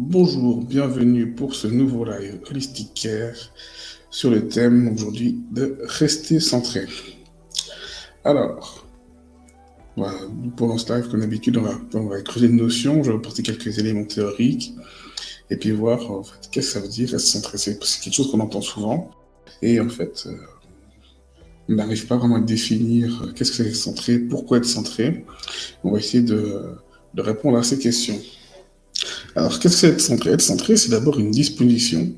Bonjour, bienvenue pour ce nouveau live Holistic Care sur le thème aujourd'hui de rester centré. Alors, voilà, pendant ce live, comme d'habitude, on va creuser une notion, je vais apporter quelques éléments théoriques et puis voir en fait qu'est-ce que ça veut dire rester centré. C'est quelque chose qu'on entend souvent et en fait, on n'arrive pas vraiment à définir qu'est-ce que c'est être centré, pourquoi être centré. On va essayer de répondre à ces questions. Alors, qu'est-ce que c'est être centré? Être centré, c'est d'abord une disposition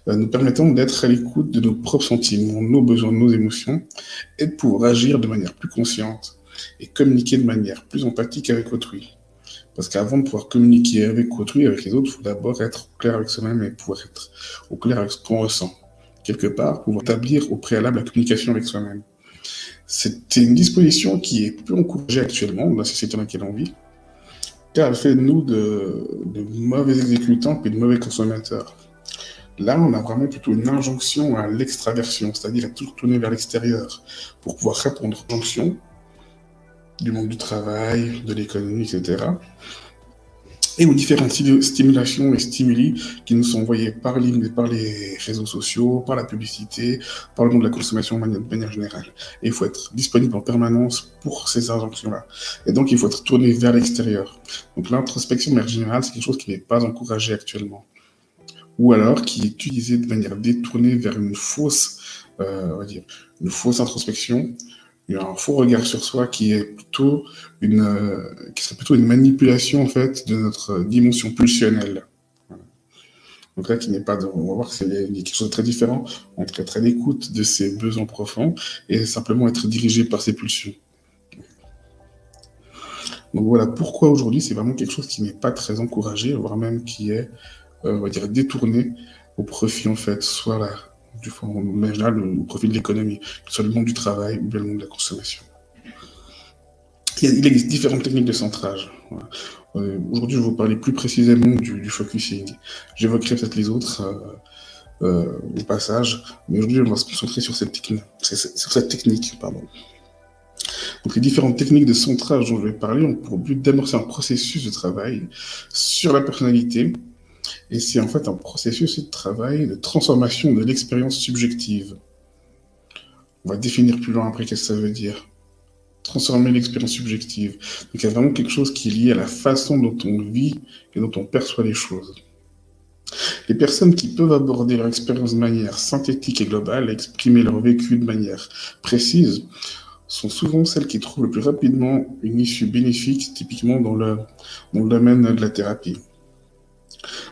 nous permettant d'être à l'écoute de nos propres sentiments, nos besoins, nos émotions, et de pouvoir agir de manière plus consciente et communiquer de manière plus empathique avec autrui. Parce qu'avant de pouvoir communiquer avec autrui, avec les autres, il faut d'abord être au clair avec soi-même et pouvoir être au clair avec ce qu'on ressent. Quelque part, pouvoir établir au préalable la communication avec soi-même. C'est une disposition qui est peu encouragée actuellement dans la société dans laquelle on vit, car elle fait de nous de mauvais exécutants puis de mauvais consommateurs. Là, on a vraiment plutôt une injonction à l'extraversion, c'est-à-dire à tout tourner vers l'extérieur pour pouvoir répondre aux injonctions du monde du travail, de l'économie, etc. Et aux différentes stimulations et stimuli qui nous sont envoyés par les réseaux sociaux, par la publicité, par le monde de la consommation de manière générale. Et il faut être disponible en permanence pour ces injonctions-là. Et donc, il faut être tourné vers l'extérieur. Donc, l'introspection de manière générale, c'est quelque chose qui n'est pas encouragé actuellement. Ou alors qui est utilisé de manière détournée vers une fausse, on va dire, une fausse introspection, un faux regard sur soi qui est plutôt qui serait plutôt une manipulation en fait de notre dimension pulsionnelle. Voilà. Donc là, qui n'est pas, on va voir que c'est quelque chose de très différent entre être à l'écoute de ses besoins profonds et simplement être dirigé par ses pulsions. Donc voilà, pourquoi aujourd'hui c'est vraiment quelque chose qui n'est pas très encouragé, voire même qui est on va dire, détourné au profit, en fait, soit là, du fond là, au profit de l'économie, que ce soit le monde du travail ou bien le monde de la consommation. Il existe différentes techniques de centrage. Voilà. Aujourd'hui, je vais vous parler plus précisément du focusing. J'évoquerai peut-être les autres au passage, mais aujourd'hui, on va se concentrer sur cette technique. Pardon. Donc, les différentes techniques de centrage dont je vais parler ont pour but d'amorcer un processus de travail sur la personnalité. Et c'est en fait un processus de travail de transformation de l'expérience subjective. On va définir plus loin après qu'est-ce que ça veut dire. Transformer l'expérience subjective. Donc il y a vraiment quelque chose qui est lié à la façon dont on vit et dont on perçoit les choses. Les personnes qui peuvent aborder leur expérience de manière synthétique et globale, exprimer leur vécu de manière précise, sont souvent celles qui trouvent le plus rapidement une issue bénéfique, typiquement dans le domaine de la thérapie.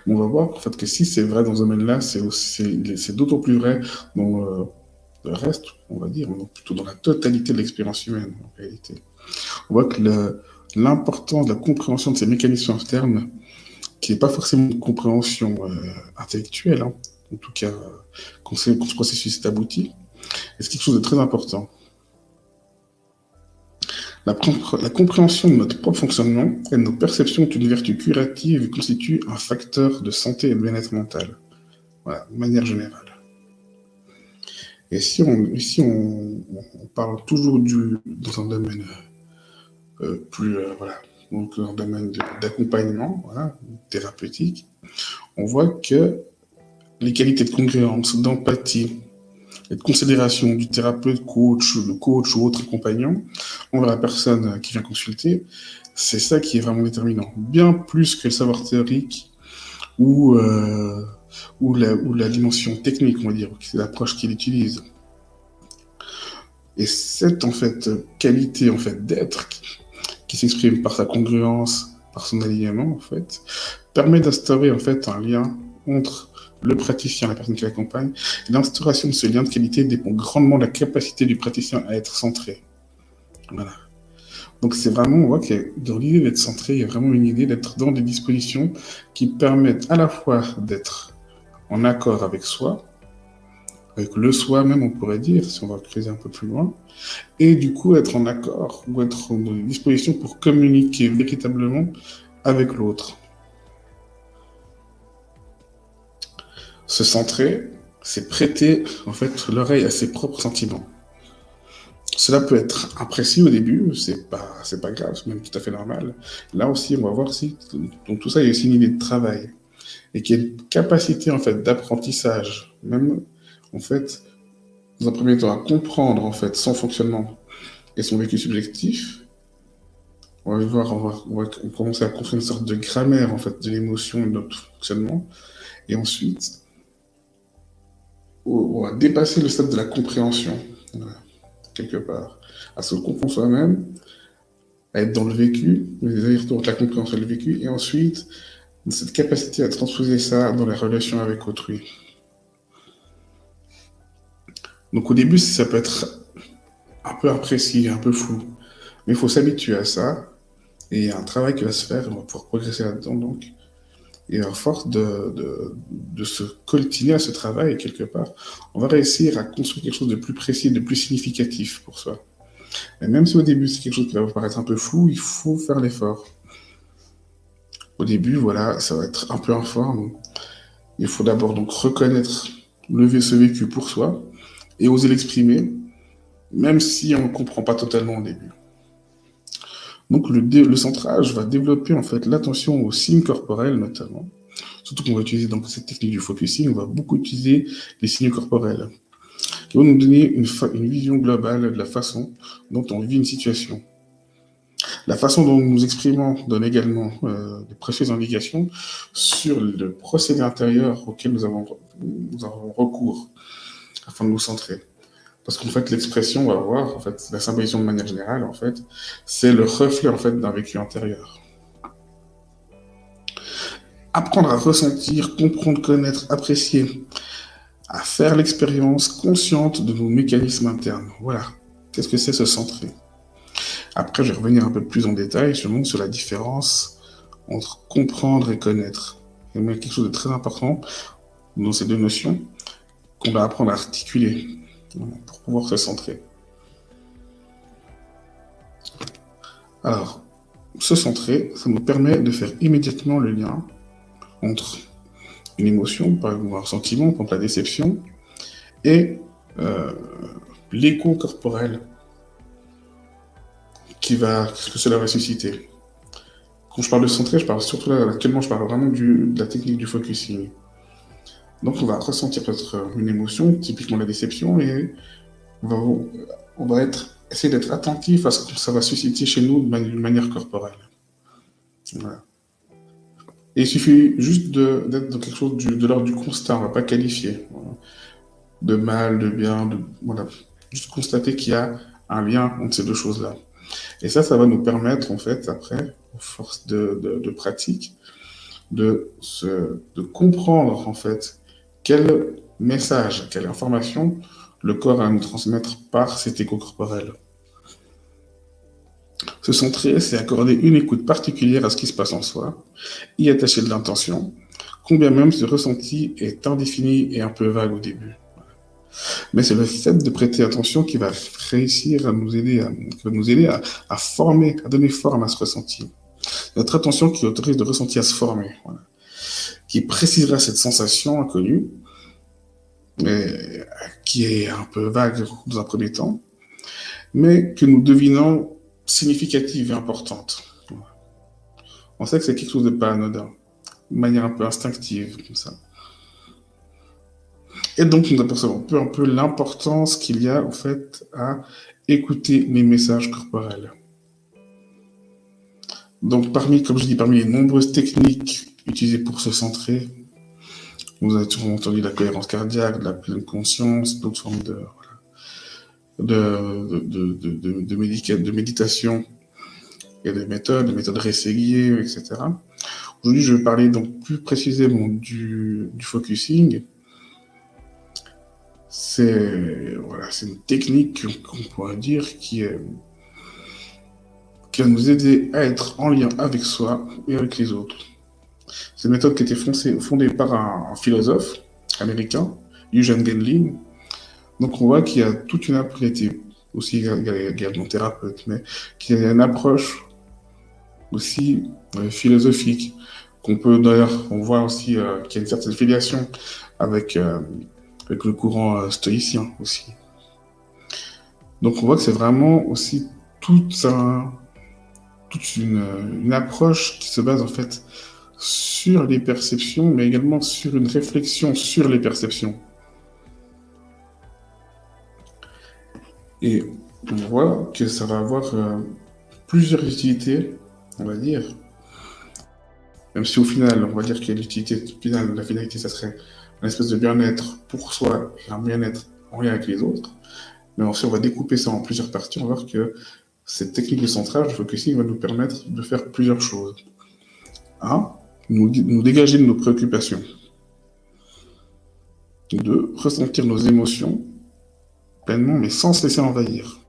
On va voir en fait que si c'est vrai dans ce domaine-là, c'est d'autant plus vrai dans le reste, on va dire, plutôt dans la totalité de l'expérience humaine en réalité. On voit que l'importance de la compréhension de ces mécanismes internes, qui n'est pas forcément une compréhension intellectuelle, hein, en tout cas quand ce processus est abouti, c'est quelque chose de très important. La compréhension de notre propre fonctionnement et de nos perceptions d'une vertu curative constitue un facteur de santé et de bien-être mental. Voilà, de manière générale. Et si on parle toujours dans un domaine voilà, donc un domaine d'accompagnement, voilà, thérapeutique, on voit que les qualités de congruence, d'empathie et de considération du thérapeute, le coach ou autre accompagnant envers la personne qui vient consulter, c'est ça qui est vraiment déterminant. Bien plus que le savoir théorique ou la dimension technique, on va dire, c'est l'approche qu'il utilise. Et cette en fait qualité en fait d'être qui s'exprime par sa congruence, par son alignement en fait, permet d'instaurer en fait un lien entre le praticien, la personne qui l'accompagne. Et l'instauration de ce lien de qualité dépend grandement de la capacité du praticien à être centré. Voilà. Donc c'est vraiment, on voit que dans l'idée d'être centré, il y a vraiment une idée d'être dans des dispositions qui permettent à la fois d'être en accord avec soi, avec le soi même on pourrait dire, si on va creuser un peu plus loin, et du coup être en accord ou être dans des dispositions pour communiquer véritablement avec l'autre. Se centrer, c'est prêter en fait l'oreille à ses propres sentiments. Cela peut être imprécis au début, c'est pas grave, c'est même tout à fait normal. Là aussi, on va voir si dans tout ça, il y a aussi une idée de travail. et qui a une capacité en fait d'apprentissage, même en fait dans un premier temps à comprendre en fait son fonctionnement et son vécu subjectif, on va voir, on va commencer à construire une sorte de grammaire en fait de l'émotion et de notre fonctionnement, et ensuite on va dépasser le stade de la compréhension, voilà, quelque part, à se comprendre soi-même, à être dans le vécu, les allers-retours entre la compréhension et le vécu, et ensuite cette capacité à transposer ça dans les relations avec autrui. Donc au début, ça peut être un peu imprécis, un peu flou, mais il faut s'habituer à ça, et il y a un travail qui va se faire, et on va pouvoir progresser là-dedans, donc. Et à force de se coltiner à ce travail, quelque part, on va réussir à construire quelque chose de plus précis, de plus significatif pour soi. Et même si au début c'est quelque chose qui va vous paraître un peu flou, il faut faire l'effort. Au début, voilà, ça va être un peu informe. Il faut d'abord donc reconnaître, lever ce vécu pour soi et oser l'exprimer, même si on ne comprend pas totalement au début. Donc le centrage va développer en fait l'attention aux signes corporels notamment. Surtout qu'on va utiliser donc cette technique du focusing, on va beaucoup utiliser les signes corporels qui vont nous donner une vision globale de la façon dont on vit une situation. La façon dont nous nous exprimons donne également de précieuses indications sur le procédé intérieur auquel nous avons recours afin de nous centrer. Parce qu'en fait, l'expression, on va voir, en fait, la symbolisation de manière générale, en fait, c'est le reflet en fait d'un vécu intérieur. Apprendre à ressentir, comprendre, connaître, apprécier, à faire l'expérience consciente de nos mécanismes internes. Voilà. Qu'est-ce que c'est se centrer? Après, je vais revenir un peu plus en détail justement sur la différence entre comprendre et connaître. Il y a quelque chose de très important dans ces deux notions qu'on va apprendre à articuler pour pouvoir se centrer. Alors, se centrer, ça nous permet de faire immédiatement le lien entre une émotion, par exemple un sentiment, comme la déception, et l'écho corporel que cela va susciter. Quand je parle de centrer, je parle surtout là, actuellement, je parle vraiment de la technique du focusing. Donc, on va ressentir peut-être une émotion, typiquement la déception, et on va essayer d'être attentif à ce que ça va susciter chez nous d'une manière corporelle. Voilà. Et il suffit juste d'être dans quelque chose de l'ordre du constat, on ne va pas qualifier. Voilà. De mal, de bien, voilà. Juste constater qu'il y a un lien entre ces deux choses-là. Et ça va nous permettre, en fait, après, à force de pratique, de comprendre, en fait, quel message, quelle information le corps a à nous transmettre par cet écho corporel. Se centrer, c'est accorder une écoute particulière à ce qui se passe en soi, y attacher de l'intention, combien même ce ressenti est indéfini et un peu vague au début. Mais c'est le fait de prêter attention qui va réussir à nous aider à former, à donner forme à ce ressenti. Notre attention qui autorise le ressenti à se former, voilà. Qui précisera cette sensation inconnue, mais qui est un peu vague dans un premier temps, mais que nous devinons significative et importante. Voilà. On sait que c'est quelque chose de pas anodin, de manière un peu instinctive, comme ça. Et donc, nous apercevons peu à peu l'importance qu'il y a, en fait, à écouter les messages corporels. Donc, parmi les nombreuses techniques utilisées pour se centrer, vous avez toujours entendu la cohérence cardiaque, de la pleine conscience, d'autres formes de méditation et des méthodes réessayées, etc. Aujourd'hui, je vais parler donc plus précisément du focusing. C'est une technique qu'on pourrait dire qui va nous aider à être en lien avec soi et avec les autres. C'est une méthode qui a été fondée par un philosophe américain, Eugene Gendlin. Donc on voit qu'il y a toute une approche, il était aussi également thérapeute, mais qu'il y a une approche aussi philosophique, qu'on peut d'ailleurs, on voit aussi qu'il y a une certaine filiation avec le courant stoïcien aussi. Donc on voit que c'est vraiment aussi toute une approche qui se base en fait sur les perceptions, mais également sur une réflexion sur les perceptions. Et on voit que ça va avoir plusieurs utilités, on va dire. Même si au final, on va dire que l'utilité finale, la finalité, ça serait une espèce de bien-être pour soi et un bien-être en lien avec les autres. Mais ensuite, on va découper ça en plusieurs parties. On va voir que cette technique de centrage, le focusing, va nous permettre de faire plusieurs choses. 1. Nous dégager de nos préoccupations. 2. Ressentir nos émotions pleinement, mais sans se laisser envahir.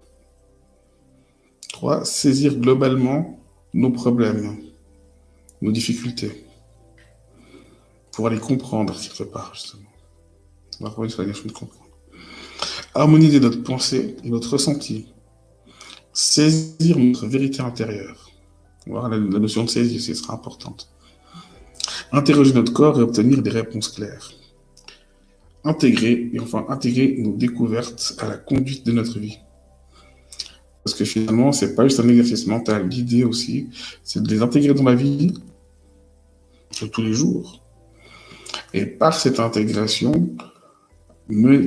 3. Saisir globalement nos problèmes, nos difficultés, pour aller comprendre quelque part, justement. On va revenir sur la notion de comprendre. Harmoniser notre pensée et notre ressenti. Saisir notre vérité intérieure. On va voir la notion de saisie, ce sera importante. Interroger notre corps et obtenir des réponses claires. Intégrer nos découvertes à la conduite de notre vie. Parce que finalement, c'est pas juste un exercice mental. L'idée aussi, c'est de les intégrer dans la vie de tous les jours. Et par cette intégration,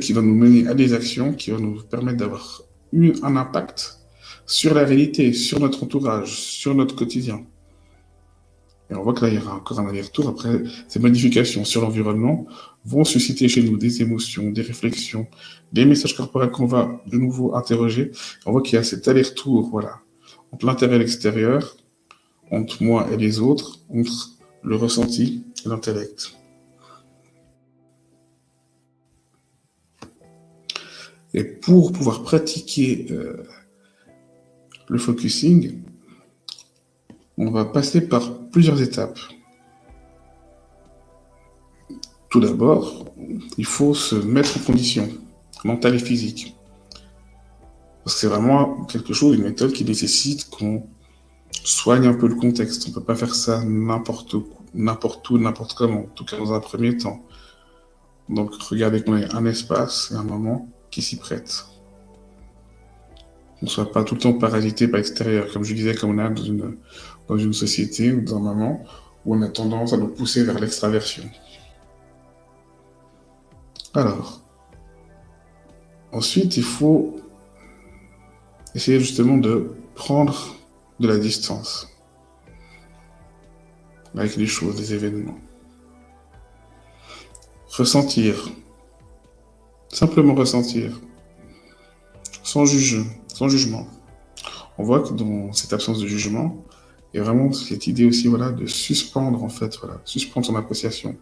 qui va nous mener à des actions qui vont nous permettre d'avoir un impact sur la réalité, sur notre entourage, sur notre quotidien. Et on voit que là, il y aura encore un aller-retour. Après, ces modifications sur l'environnement vont susciter chez nous des émotions, des réflexions, des messages corporels qu'on va de nouveau interroger. On voit qu'il y a cet aller-retour, voilà, entre l'intérieur et l'extérieur, entre moi et les autres, entre le ressenti et l'intellect. Et pour pouvoir pratiquer le focusing, on va passer par plusieurs étapes. Tout d'abord, il faut se mettre en condition mentale et physique. Parce que c'est vraiment quelque chose, une méthode qui nécessite qu'on soigne un peu le contexte. On ne peut pas faire ça n'importe où, n'importe comment, en tout cas dans un premier temps. Donc regardez qu'on ait un espace et un moment qui s'y prête. On ne soit pas tout le temps parasité par l'extérieur, comme je disais, comme on a dans une société ou dans un moment où on a tendance à nous pousser vers l'extraversion. Alors, ensuite, il faut essayer justement de prendre de la distance avec les choses, les événements. Ressentir, simplement ressentir, sans jugement. On voit que dans cette absence de jugement, il y a vraiment cette idée aussi, voilà, de suspendre, en fait, voilà, suspendre son appréciation.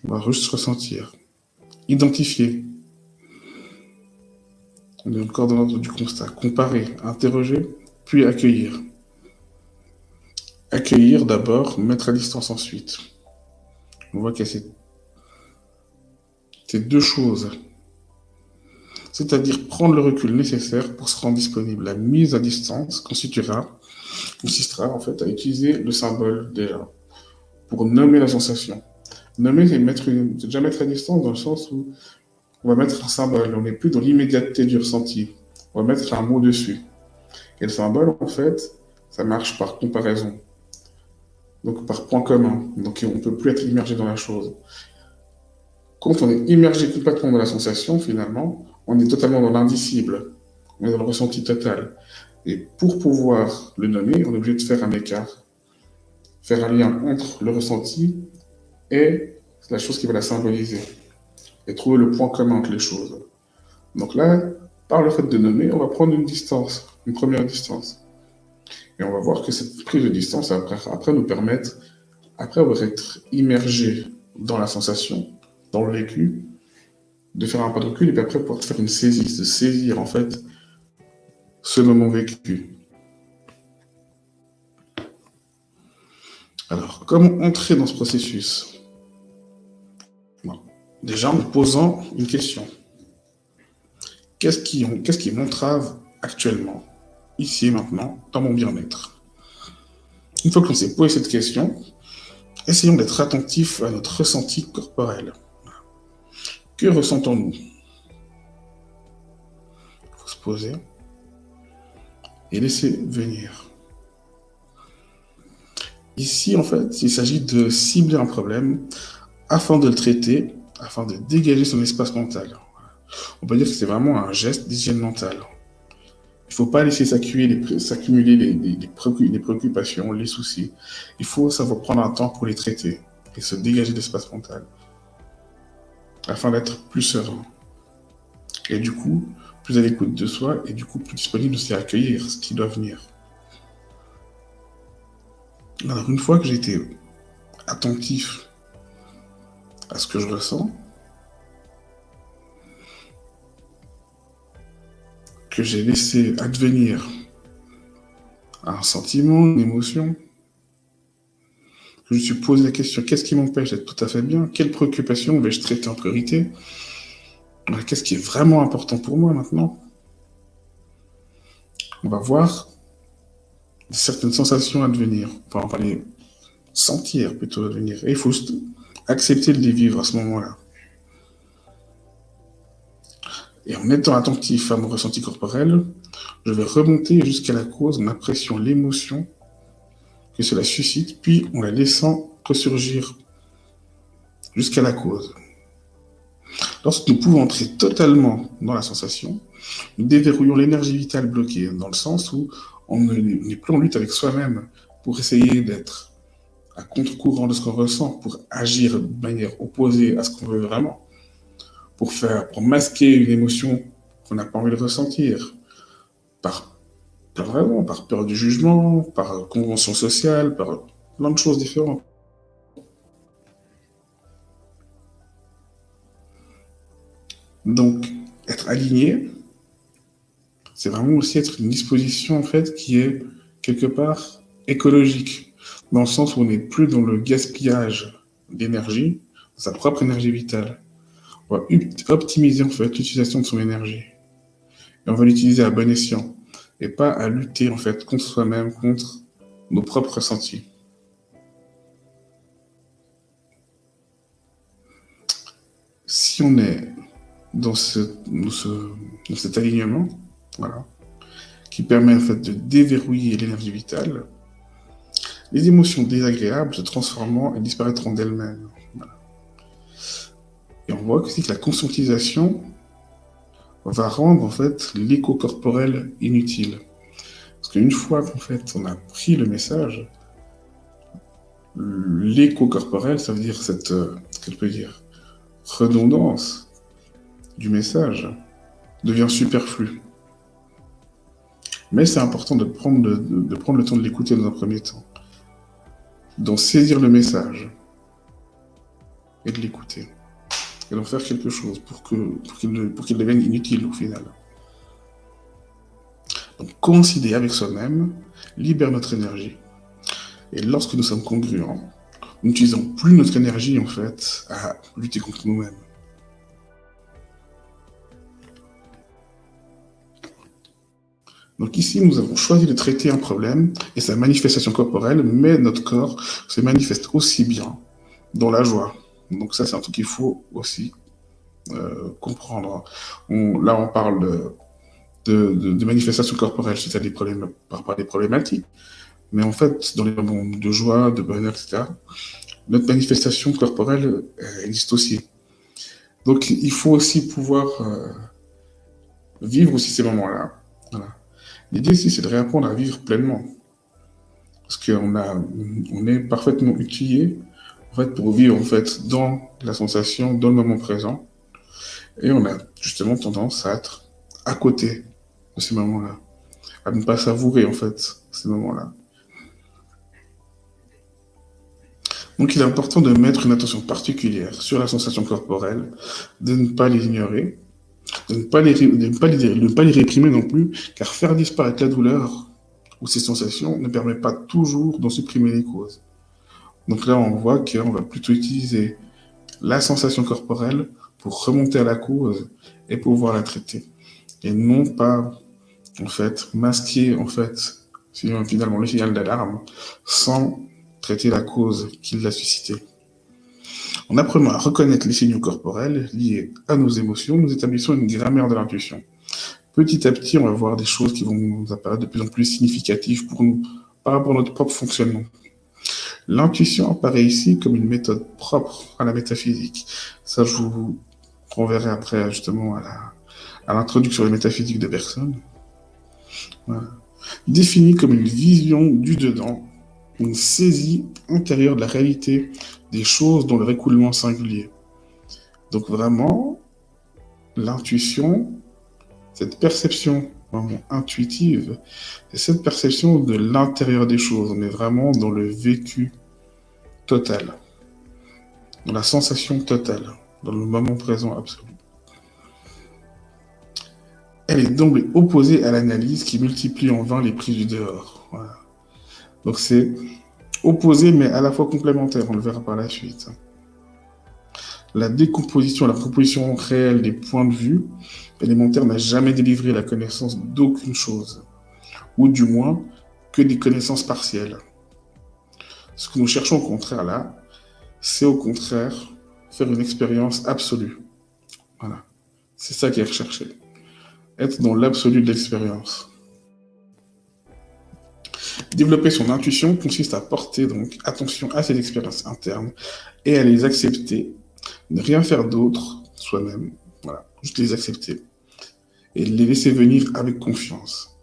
On va juste ressentir, identifier. On est encore dans l'ordre du constat. Comparer, interroger, puis accueillir. Accueillir d'abord, mettre à distance ensuite. On voit qu'il y a ces deux choses. C'est-à-dire prendre le recul nécessaire pour se rendre disponible. La mise à distance consistera en fait à utiliser le symbole déjà pour nommer la sensation. Nommer, c'est déjà mettre à distance dans le sens où on va mettre un symbole. On n'est plus dans l'immédiateté du ressenti. On va mettre un mot dessus. Et le symbole, en fait, ça marche par comparaison. Donc par point commun. Donc on ne peut plus être immergé dans la chose. Quand on est immergé complètement dans la sensation, finalement, on est totalement dans l'indicible. On est dans le ressenti total. Et pour pouvoir le nommer, on est obligé de faire un écart. Faire un lien entre le ressenti et la chose qui va la symboliser. Et trouver le point commun entre les choses. Donc là, par le fait de nommer, on va prendre une distance, une première distance. Et on va voir que cette prise de distance, après nous permettre, après avoir été immergé dans la sensation, dans le vécu, de faire un pas de recul et puis après pouvoir faire une saisie, de saisir en fait ce moment vécu. Alors, comment entrer dans ce processus? Déjà en me posant une question. Qu'est-ce qui m'entrave actuellement, ici et maintenant, dans mon bien-être? Une fois qu'on s'est posé cette question, essayons d'être attentifs à notre ressenti corporel. Que ressentons-nous? Il faut se poser et laisser venir. Ici, en fait, il s'agit de cibler un problème afin de le traiter, afin de dégager son espace mental. On peut dire que c'est vraiment un geste d'hygiène mentale. Il ne faut pas laisser s'accumuler les préoccupations, les soucis. Il faut savoir prendre un temps pour les traiter et se dégager d'espace mental afin d'être plus serein. Et du coup, plus à l'écoute de soi et du coup plus disponible aussi à accueillir ce qui doit venir. Alors une fois que j'ai été attentif à ce que je ressens, que j'ai laissé advenir un sentiment, une émotion, je me suis posé la question, qu'est-ce qui m'empêche d'être tout à fait bien? Quelle préoccupation vais-je traiter en priorité? Qu'est-ce qui est vraiment important pour moi maintenant? On va voir certaines sensations à devenir. On va les sentir plutôt à devenir. Et il faut accepter de les vivre à ce moment-là. Et en étant attentif à mon ressenti corporel, je vais remonter jusqu'à la cause, l'impression, l'émotion que cela suscite, puis en la laissant ressurgir jusqu'à la cause. Lorsque nous pouvons entrer totalement dans la sensation, nous déverrouillons l'énergie vitale bloquée, dans le sens où on n'est plus en lutte avec soi-même pour essayer d'être à contre-courant de ce qu'on ressent, pour agir de manière opposée à ce qu'on veut vraiment, pour masquer une émotion qu'on n'a pas envie de ressentir, par plein de raisons, par peur du jugement, par convention sociale, par plein de choses différentes. Donc, être aligné, c'est vraiment aussi être une disposition en fait qui est quelque part écologique, dans le sens où on n'est plus dans le gaspillage d'énergie, sa propre énergie vitale. On va optimiser en fait l'utilisation de son énergie. Et on va l'utiliser à bon escient, et pas à lutter en fait contre soi-même, contre nos propres ressentis. Si on est dans cet alignement, voilà, qui permet en fait de déverrouiller l'énergie vitale, les émotions désagréables se transformeront et disparaîtront d'elles-mêmes. Voilà. Et on voit aussi que la conscientisation va rendre en fait l'écho corporel inutile. Parce qu'une fois qu'en fait on a pris le message, l'écho corporel, ça veut dire cette, qu'elle peut dire, redondance du message devient superflu. Mais c'est important de prendre le temps de l'écouter dans un premier temps, d'en saisir le message et de l'écouter, et d'en faire quelque chose pour qu'il devienne inutile au final. Donc coïncider avec soi-même libère notre énergie. Et lorsque nous sommes congruents, nous n'utilisons plus notre énergie en fait à lutter contre nous-mêmes. Donc ici, nous avons choisi de traiter un problème et sa manifestation corporelle, mais notre corps se manifeste aussi bien dans la joie. Donc ça, c'est un truc qu'il faut aussi comprendre. Là, on parle de manifestations corporelles suite à des problèmes, par rapport à des problématiques. Mais en fait, dans les moments de joie, de bonheur, etc., notre manifestation corporelle existe aussi. Donc, il faut aussi pouvoir vivre aussi ces moments-là. Voilà. L'idée ici, c'est de réapprendre à vivre pleinement. Parce on est parfaitement outillé en fait, pour vivre en fait, dans la sensation, dans le moment présent. Et on a justement tendance à être à côté de ces moments-là, à ne pas savourer en fait ces moments-là. Donc il est important de mettre une attention particulière sur la sensation corporelle, de ne pas les ignorer, de ne pas les réprimer non plus, car faire disparaître la douleur ou ces sensations ne permet pas toujours d'en supprimer les causes. Donc là, on voit qu'on va plutôt utiliser la sensation corporelle pour remonter à la cause et pouvoir la traiter. Et non pas, en fait, masquer, en fait, finalement, le signal d'alarme sans traiter la cause qui l'a suscité. En apprenant à reconnaître les signaux corporels liés à nos émotions, nous établissons une grammaire de l'intuition. Petit à petit, on va voir des choses qui vont nous apparaître de plus en plus significatives pour nous par rapport à notre propre fonctionnement. L'intuition apparaît ici comme une méthode propre à la métaphysique. Ça, je vous renverrai après justement à l'introduction des métaphysiques de Bergson. Voilà. Définie comme une vision du dedans, une saisie intérieure de la réalité des choses dans leur écoulement singulier. Donc vraiment, l'intuition, cette perception vraiment intuitive, c'est cette perception de l'intérieur des choses, mais vraiment dans le vécu total, dans la sensation totale, dans le moment présent absolu. Elle est d'emblée opposée à l'analyse qui multiplie en vain les prises du dehors. Voilà. Donc c'est opposé mais à la fois complémentaire, on le verra par la suite. La décomposition, la proposition réelle des points de vue élémentaires n'a jamais délivré la connaissance d'aucune chose, ou du moins que des connaissances partielles. Ce que nous cherchons au contraire là, c'est au contraire faire une expérience absolue. Voilà. C'est ça qui est recherché. Être dans l'absolu de l'expérience. Développer son intuition consiste à porter donc attention à ses expériences internes et à les accepter, ne rien faire d'autre soi-même, voilà, juste les accepter et les laisser venir avec confiance.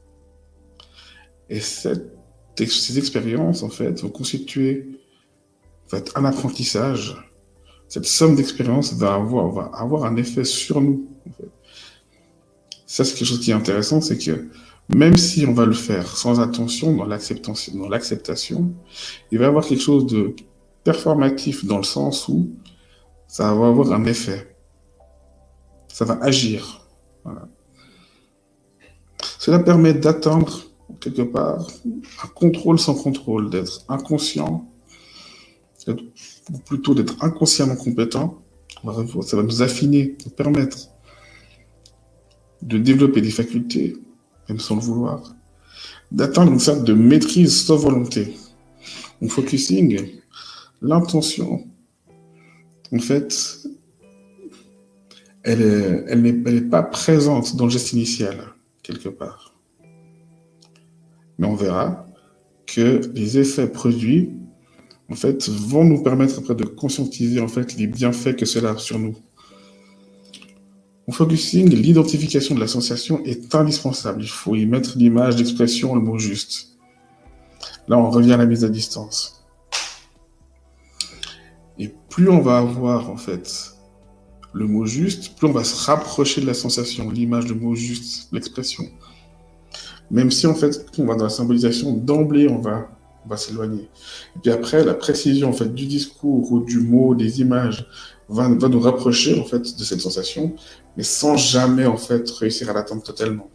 Et ces expériences en fait vont constituer en fait, un apprentissage. Cette somme d'expériences va avoir un effet sur nous. En fait. Ça, c'est quelque chose qui est intéressant, c'est que même si on va le faire sans attention dans l'acceptation, il va y avoir quelque chose de performatif dans le sens où ça va avoir un effet. Ça va agir. Voilà. Cela permet d'atteindre, quelque part, un contrôle sans contrôle, d'être inconscient, ou plutôt d'être inconsciemment compétent. Ça va nous affiner, nous permettre de développer des facultés, même sans le vouloir, d'atteindre une sorte de maîtrise sans volonté. En focusing, l'intention, en fait, elle n'est pas présente dans le geste initial, quelque part. Mais on verra que les effets produits, en fait, vont nous permettre après de conscientiser, en fait, les bienfaits que cela a sur nous. En focusing, l'identification de la sensation est indispensable. Il faut y mettre l'image, l'expression, le mot juste. Là, on revient à la mise à distance. Et plus on va avoir, en fait, le mot juste, plus on va se rapprocher de la sensation, l'image, le mot juste, l'expression. Même si, en fait, on va dans la symbolisation, d'emblée, on va s'éloigner. Et puis après, la précision, en fait, du discours ou du mot, des images, va nous rapprocher, en fait, de cette sensation, mais sans jamais, en fait, réussir à l'atteindre totalement.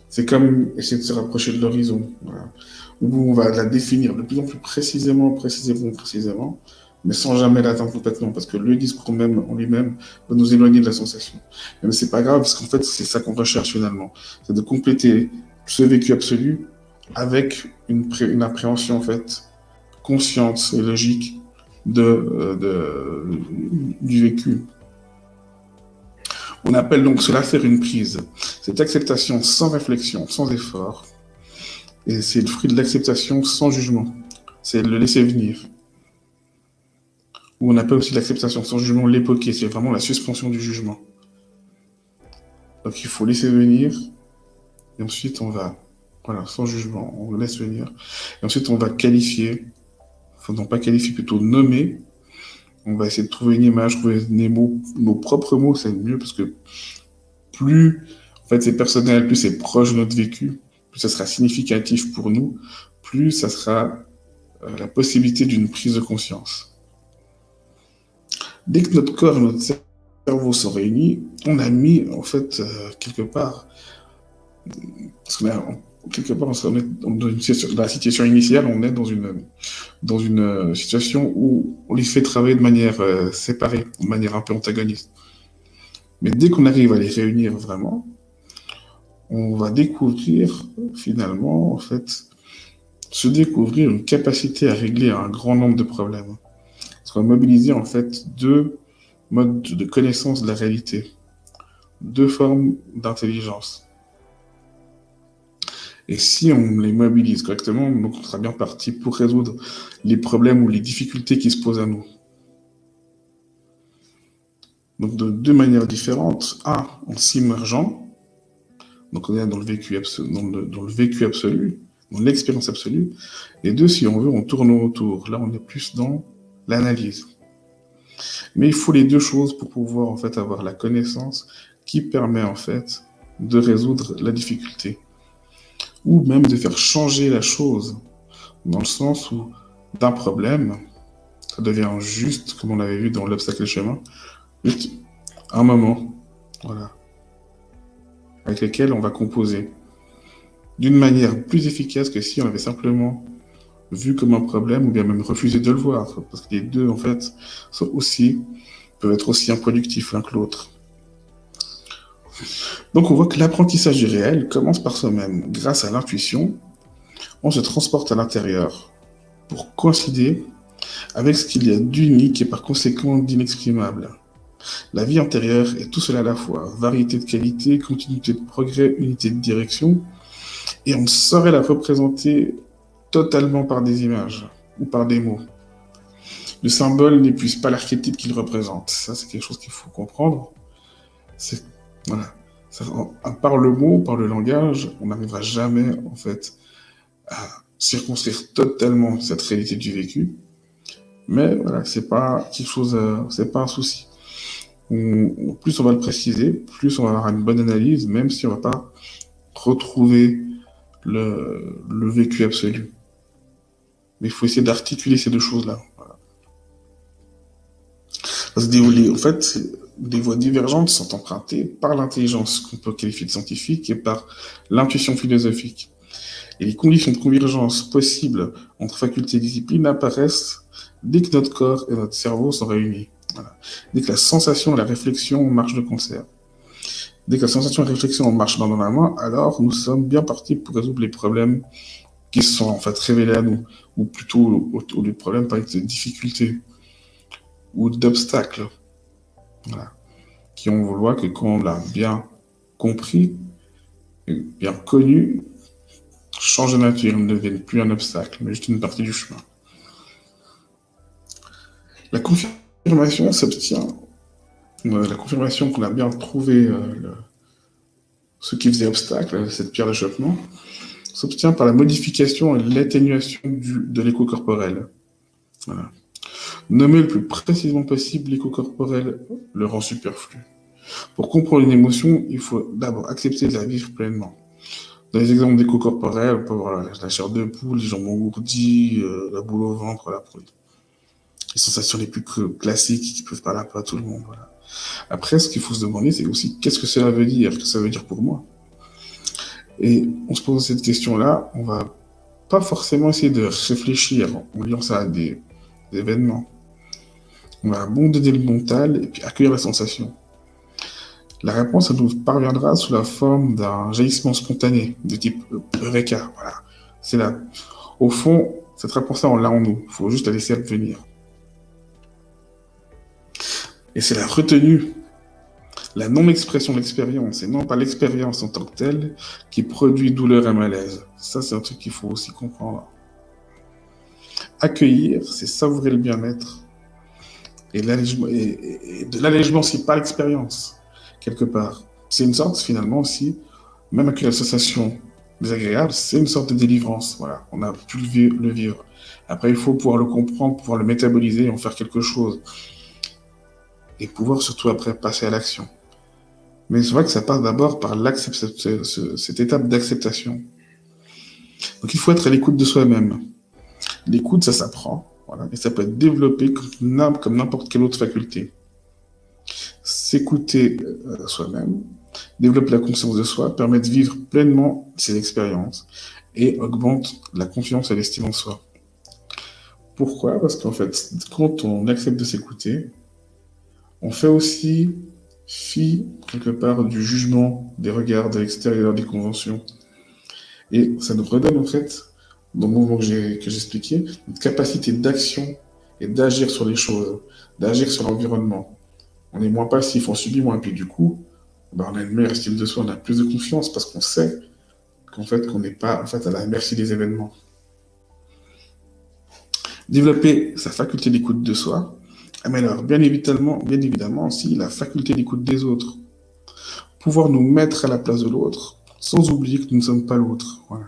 C'est comme essayer de se rapprocher de l'horizon, voilà, où on va la définir de plus en plus précisément, mais sans jamais l'atteindre complètement, parce que le discours même en lui-même va nous éloigner de la sensation. Mais c'est pas grave, parce qu'en fait, c'est ça qu'on recherche finalement, c'est de compléter ce vécu absolu avec une appréhension en fait consciente et logique du vécu. On appelle donc cela faire une prise. Cette acceptation sans réflexion, sans effort, et c'est le fruit de l'acceptation sans jugement. C'est le laisser venir. Ou on appelle aussi l'acceptation sans jugement l'époquer, c'est vraiment la suspension du jugement. Donc il faut laisser venir, et ensuite on va, voilà, sans jugement, on le laisse venir. Et ensuite on va qualifier, enfin non pas qualifier, plutôt nommer. On va essayer de trouver une image, trouver des mots, nos propres mots, c'est mieux parce que plus en fait c'est personnel, plus c'est proche de notre vécu, plus ça sera significatif pour nous, plus ça sera la possibilité d'une prise de conscience. Dès que notre corps et notre cerveau sont réunis, on a mis en fait quelque part, parce qu'on a, quelque part on est dans la situation initiale, on est dans une situation où on les fait travailler de manière séparée, de manière un peu antagoniste. Mais dès qu'on arrive à les réunir vraiment, on va découvrir finalement, en fait, se découvrir une capacité à régler un grand nombre de problèmes. Parce qu'on va mobiliser en fait deux modes de connaissance de la réalité, deux formes d'intelligence. Et si on les mobilise correctement, donc on sera bien parti pour résoudre les problèmes ou les difficultés qui se posent à nous. Donc de deux manières différentes. Un, en s'immergeant, donc on est dans le vécu absolu, dans l'expérience absolue. Et deux, si on veut, on tourne autour. Là, on est plus dans l'analyse. Mais il faut les deux choses pour pouvoir en fait avoir la connaissance qui permet en fait de résoudre la difficulté ou même de faire changer la chose dans le sens où d'un problème, ça devient juste, comme on l'avait vu dans l'obstacle chemin, juste un moment, voilà, avec lequel on va composer d'une manière plus efficace que si on avait simplement vu comme un problème ou bien même refusé de le voir, parce que les deux en fait peuvent être aussi improductifs l'un que l'autre. Donc on voit que l'apprentissage du réel commence par soi-même. Grâce à l'intuition, on se transporte à l'intérieur pour coïncider avec ce qu'il y a d'unique et par conséquent d'inexprimable. La vie antérieure est tout cela à la fois, variété de qualité, continuité de progrès, unité de direction, et on ne saurait la représenter totalement par des images ou par des mots. Le symbole n'épuise pas l'archétype qu'il représente. Ça, c'est quelque chose qu'il faut comprendre. Voilà. Par le mot, par le langage, on n'arrivera jamais, en fait, à circonscrire totalement cette réalité du vécu. Mais voilà, c'est pas quelque chose, c'est pas un souci. Plus on va le préciser, plus on va avoir une bonne analyse, même si on va pas retrouver le vécu absolu. Mais il faut essayer d'articuler ces deux choses-là. Voilà. Parce que en fait, des voies divergentes sont empruntées par l'intelligence qu'on peut qualifier de scientifique et par l'intuition philosophique. Et les conditions de convergence possibles entre facultés et disciplines apparaissent dès que notre corps et notre cerveau sont réunis. Voilà. Dès que la sensation et la réflexion marchent de concert. Dès que la sensation et la réflexion marchent main dans la main, alors nous sommes bien partis pour résoudre les problèmes qui sont en fait révélés à nous, ou plutôt les problèmes par de difficultés ou d'obstacles. Voilà. Qui on voit que quand on l'a bien compris, et bien connu, change de nature, ne deviennent plus un obstacle, mais juste une partie du chemin. La confirmation s'obtient, la confirmation qu'on a bien trouvé ce qui faisait obstacle, cette pierre d'achoppement, s'obtient par la modification et l'atténuation de l'écho corporel. Voilà. Nommer le plus précisément possible l'écho corporel le rend superflu. Pour comprendre une émotion, il faut d'abord accepter de la vivre pleinement. Dans les exemples d'écho corporel, on peut voir la chair de poule, les jambes engourdies, la boule au ventre, voilà, pour les sensations les plus classiques qui peuvent parler un peu à tout le monde. Voilà. Après, ce qu'il faut se demander, c'est aussi qu'est-ce que cela veut dire, qu'est-ce que ça veut dire pour moi. Et on se pose cette question-là, on va pas forcément essayer de réfléchir en liant ça à des événements. On va abandonner le mental et puis accueillir la sensation. La réponse, elle nous parviendra sous la forme d'un jaillissement spontané, de type Eureka. Voilà. C'est là. Au fond, cette réponse-là, on l'a en nous. Il faut juste la laisser venir. Et c'est la retenue, la non-expression de l'expérience, et non pas l'expérience en tant que telle, qui produit douleur et malaise. Ça, c'est un truc qu'il faut aussi comprendre. Accueillir, c'est savourer le bien-être. Et de l'allègement, c'est pas l'expérience, quelque part. C'est une sorte, finalement, aussi, même avec l'association désagréable, c'est une sorte de délivrance. Voilà, on a pu le vivre. Après, il faut pouvoir le comprendre, pouvoir le métaboliser et en faire quelque chose. Et pouvoir surtout après passer à l'action. Mais c'est vrai que ça passe d'abord par cette étape d'acceptation. Donc il faut être à l'écoute de soi-même. L'écoute, ça s'apprend. Voilà, et ça peut être développé comme n'importe quelle autre faculté. S'écouter soi-même, développer la conscience de soi, permet de vivre pleinement ses expériences et augmente la confiance et l'estime en soi. Pourquoi ? Parce qu'en fait, quand on accepte de s'écouter, on fait aussi fi, quelque part, du jugement, des regards de l'extérieur, des conventions. Et ça nous redonne, en fait, dans le mouvement que j'ai expliqué, une capacité d'action et d'agir sur les choses, d'agir sur l'environnement. On est moins passif, on subit moins, puis du coup, on a une meilleure estime de soi, on a plus de confiance parce qu'on sait qu'on n'est pas en fait à la merci des événements. Développer sa faculté d'écoute de soi améliore bien évidemment aussi la faculté d'écoute des autres. Pouvoir nous mettre à la place de l'autre sans oublier que nous ne sommes pas l'autre. Voilà.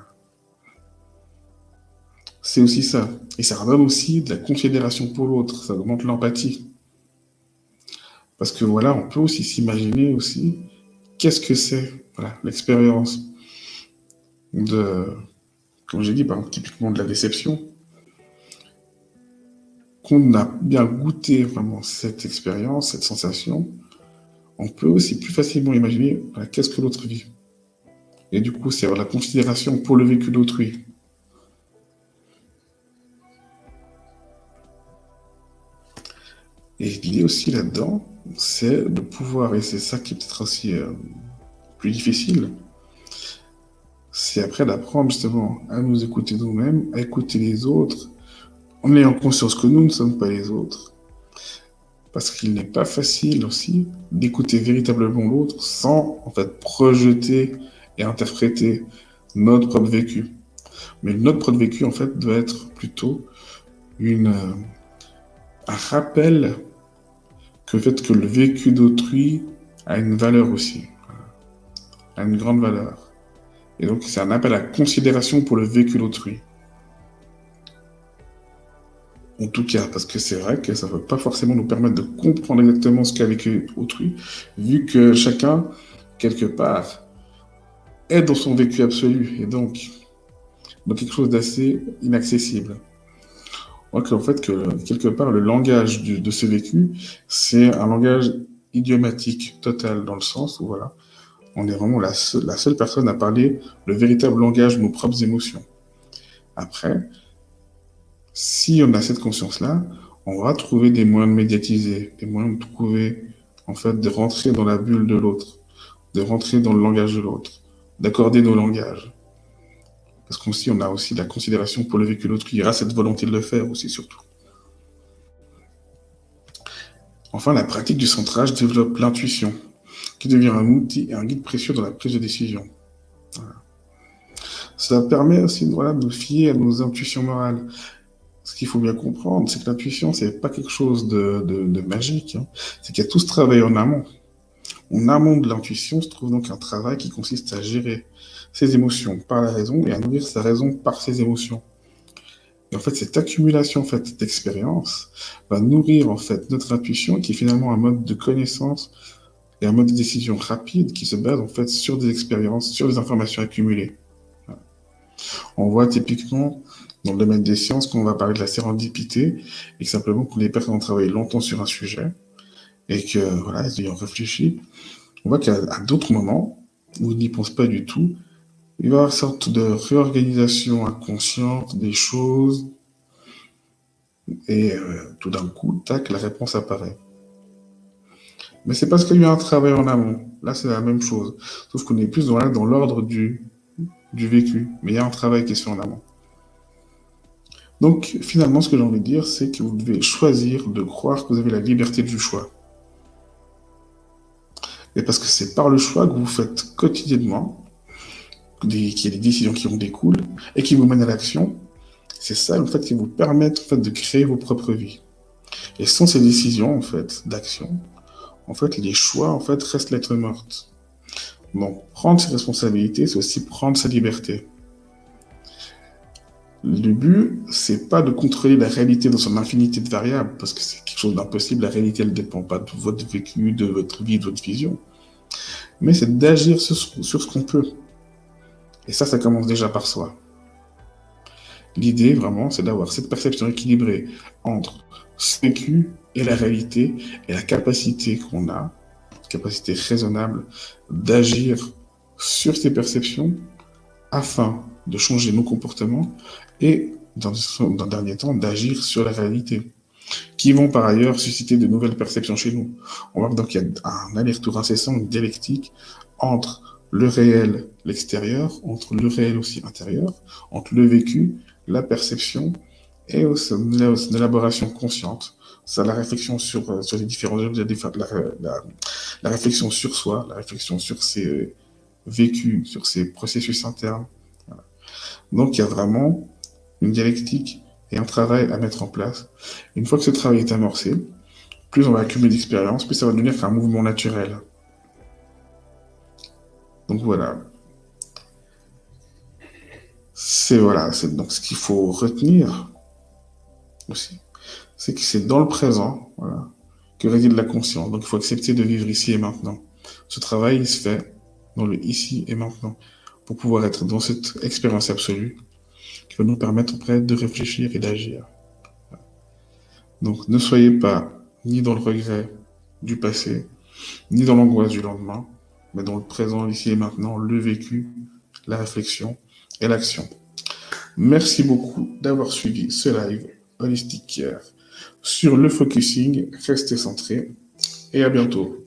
C'est aussi ça. Et ça redonne aussi de la considération pour l'autre, ça augmente l'empathie. Parce que voilà, on peut aussi s'imaginer aussi qu'est-ce que c'est, voilà, l'expérience de, comme j'ai dit, par exemple, typiquement de la déception. Qu'on a bien goûté vraiment cette expérience, cette sensation, on peut aussi plus facilement imaginer voilà, qu'est-ce que l'autre vit. Et du coup, c'est avoir la considération pour le vécu d'autrui. Et l'idée aussi là-dedans, c'est de pouvoir, et c'est ça qui est peut-être aussi plus difficile, c'est après d'apprendre justement à nous écouter nous-mêmes, à écouter les autres, en ayant conscience que nous ne sommes pas les autres. Parce qu'il n'est pas facile aussi d'écouter véritablement l'autre sans en fait projeter et interpréter notre propre vécu. Mais notre propre vécu en fait doit être plutôt un rappel que le fait que le vécu d'autrui a une valeur aussi, a une grande valeur. Et donc c'est un appel à considération pour le vécu d'autrui. En tout cas, parce que c'est vrai que ça ne va pas forcément nous permettre de comprendre exactement ce qu'a vécu autrui, vu que chacun, quelque part, est dans son vécu absolu, et donc dans quelque chose d'assez inaccessible. Donc en fait, que quelque part, le langage de ce vécu, c'est un langage idiomatique total, dans le sens où, voilà, on est vraiment la seule personne à parler le véritable langage de nos propres émotions. Après, si on a cette conscience-là, on va trouver des moyens de médiatiser, des moyens de trouver, en fait, de rentrer dans la bulle de l'autre, de rentrer dans le langage de l'autre, d'accorder nos langages. Parce qu'aussi, on a aussi la considération pour le vécu de l'autre, il y aura cette volonté de le faire aussi, surtout. Enfin, la pratique du centrage développe l'intuition, qui devient un outil et un guide précieux dans la prise de décision. Voilà. Ça permet aussi voilà, de nous fier à nos intuitions morales. Ce qu'il faut bien comprendre, c'est que l'intuition, c'est pas quelque chose de magique. Hein. C'est qu'il y a tout ce travail en amont. En amont de l'intuition se trouve donc un travail qui consiste à gérer ses émotions par la raison et à nourrir sa raison par ses émotions. Et en fait, cette accumulation en fait, d'expérience va nourrir en fait notre intuition, qui est finalement un mode de connaissance et un mode de décision rapide qui se base en fait sur des expériences, sur des informations accumulées. Voilà. On voit typiquement dans le domaine des sciences qu'on va parler de la sérendipité et que simplement que les personnes ont travaillé longtemps sur un sujet et que voilà, ils y ont réfléchi, on voit qu'à d'autres moments où ils n'y pensent pas du tout, il va y avoir une sorte de réorganisation inconsciente des choses et tout d'un coup, tac, la réponse apparaît. Mais c'est parce qu'il y a eu un travail en amont. Là, c'est la même chose. Sauf qu'on est plus dans l'ordre du vécu. Mais il y a un travail qui est fait en amont. Donc, finalement, ce que j'ai envie de dire, c'est que vous devez choisir de croire que vous avez la liberté du choix. Et parce que c'est par le choix que vous faites quotidiennement, qu'il y a des décisions qui en découlent et qui vous mènent à l'action. C'est ça, en fait, qui vous permettent en fait, de créer vos propres vies. Et sans ces décisions, en fait, d'action, en fait, les choix, en fait, restent lettres mortes. Donc, prendre ses responsabilités, c'est aussi prendre sa liberté. Le but, c'est pas de contrôler la réalité dans son infinité de variables, parce que c'est quelque chose d'impossible. La réalité, elle ne dépend pas de votre vécu, de votre vie, de votre vision. Mais c'est d'agir sur ce qu'on peut. Et ça commence déjà par soi. L'idée, vraiment, c'est d'avoir cette perception équilibrée entre ce vécu et la réalité, et la capacité qu'on a, capacité raisonnable, d'agir sur ces perceptions afin de changer nos comportements et, dans un dernier temps, d'agir sur la réalité, qui vont par ailleurs susciter de nouvelles perceptions chez nous. On voit donc qu'il y a un aller-retour incessant, une dialectique entre le réel, l'extérieur, entre le réel aussi intérieur, entre le vécu, la perception et aussi une élaboration consciente. C'est la réflexion sur les différents objets, la réflexion sur soi, la réflexion sur ses vécus, sur ses processus internes, Donc, il y a vraiment une dialectique et un travail à mettre en place. Une fois que ce travail est amorcé, plus on va accumuler d'expérience, plus ça va devenir un mouvement naturel. Donc voilà. C'est donc ce qu'il faut retenir aussi. C'est que c'est dans le présent, voilà, que réside la conscience. Donc il faut accepter de vivre ici et maintenant. Ce travail, il se fait dans le ici et maintenant pour pouvoir être dans cette expérience absolue qui va nous permettre après de réfléchir et d'agir. Donc ne soyez pas ni dans le regret du passé, ni dans l'angoisse du lendemain, mais dans le présent, ici et maintenant, le vécu, la réflexion et l'action. Merci beaucoup d'avoir suivi ce live Holistic Care sur le focusing. Restez centré et à bientôt.